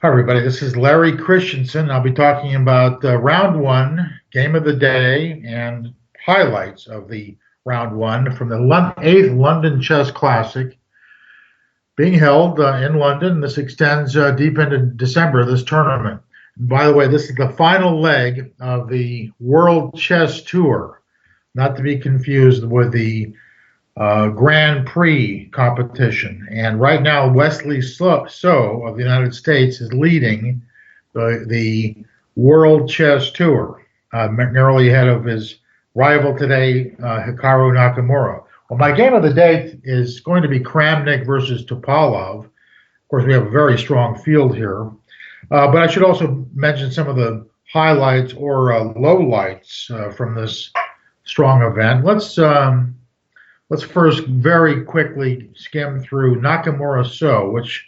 Hi, everybody. This is Larry Christiansen. I'll be talking about round one, game of the day, and highlights of the round one from the 8th London Chess Classic being held in London. This extends deep into December, this tournament. And by the way, this is the final leg of the World Chess Tour, not to be confused with the Grand Prix competition. And right now, Wesley So of the United States is leading the World Chess Tour, narrowly ahead of his rival today, Hikaru Nakamura. Well, my game of the day is going to be Kramnik versus Topalov. Of course, we have a very strong field here. But I should also mention some of the highlights or lowlights from this strong event. Let's first very quickly skim through Nakamura So, which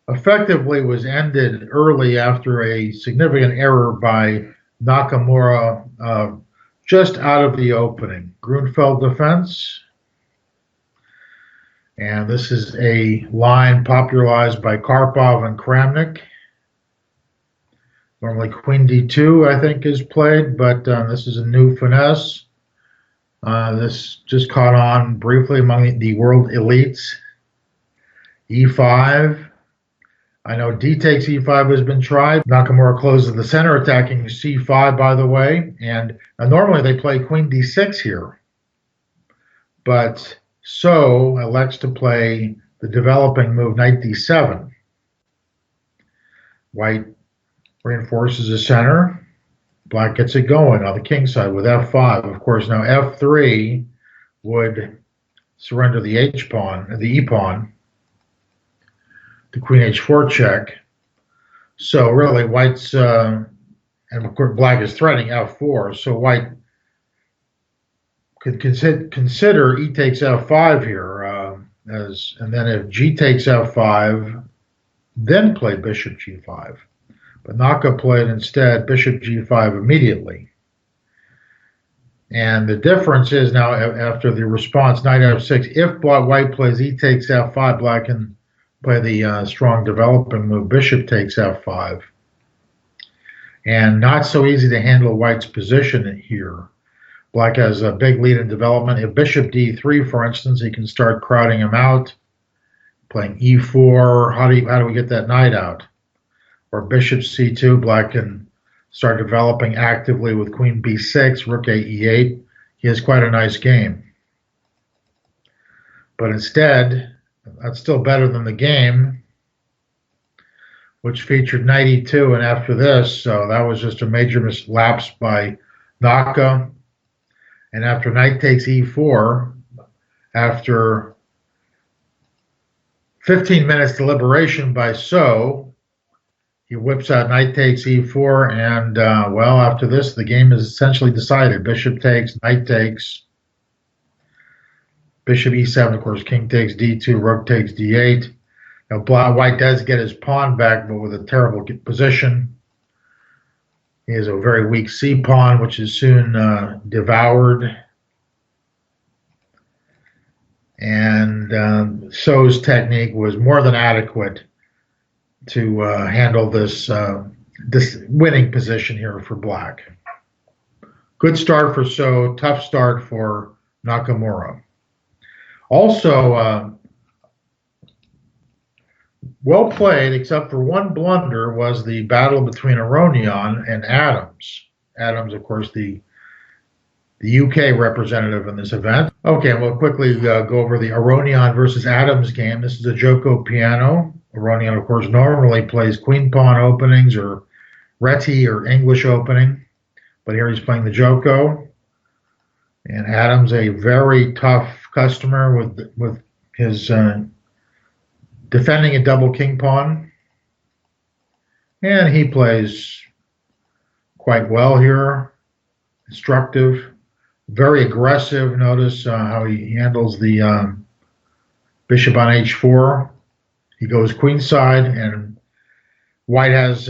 effectively was ended early after a significant error by Nakamura just out of the opening. Grunfeld defense. And this is a line popularized by Karpov and Kramnik. Normally Queen D2, I think, is played, but this is a new finesse. This just caught on briefly among the world elites. E5. I know D takes E5 has been tried. Nakamura closes the center, attacking C5, by the way. And normally they play Queen D6 here. But So elects to play the developing move Knight D7. White reinforces the center. Black gets it going on the king side with F5. Of course, now F3 would surrender the H-pawn, the E-pawn, the Queen H4 check. So really, White's, and of course, Black is threatening F4. So White could consider E takes F5 here, and then if G takes F5, then play Bishop G5. But Naka played instead Bishop G5 immediately. And the difference is now after the response Knight F6, if White plays E takes F5, Black can play the strong developing move Bishop takes F5. And not so easy to handle White's position here. Black has a big lead in development. If Bishop D3, for instance, he can start crowding him out, playing E4. How do we get that knight out? Or Bishop C2, Black can start developing actively with Queen B6, Rook A E8. He has quite a nice game. But instead, that's still better than the game, which featured Knight E2, and after this, so that was just a major mislapse by Naka. And after Knight takes E4, after 15 minutes deliberation by So, he whips out Knight takes E4, and, well, after this, the game is essentially decided. Bishop takes, Knight takes, Bishop E7, of course, King takes D2, Rook takes D8. Now, White does get his pawn back, but with a terrible position. He has a very weak C-pawn, which is soon devoured. And So's technique was more than adequate to handle this winning position here for Black. Good start for So, tough start for Nakamura. Also, well played, except for one blunder, was the battle between Aronian and Adams. Adams, of course, the UK representative in this event. Okay, we'll quickly go over the Aronian versus Adams game. This is a Joko piano. Aronian, of course, normally plays queen pawn openings or reti or English opening, but here he's playing the Joko. And Adams, a very tough customer with his defending a double king pawn. And he plays quite well here. Instructive, very aggressive. Notice how he handles the bishop on H4. He goes queenside, and White has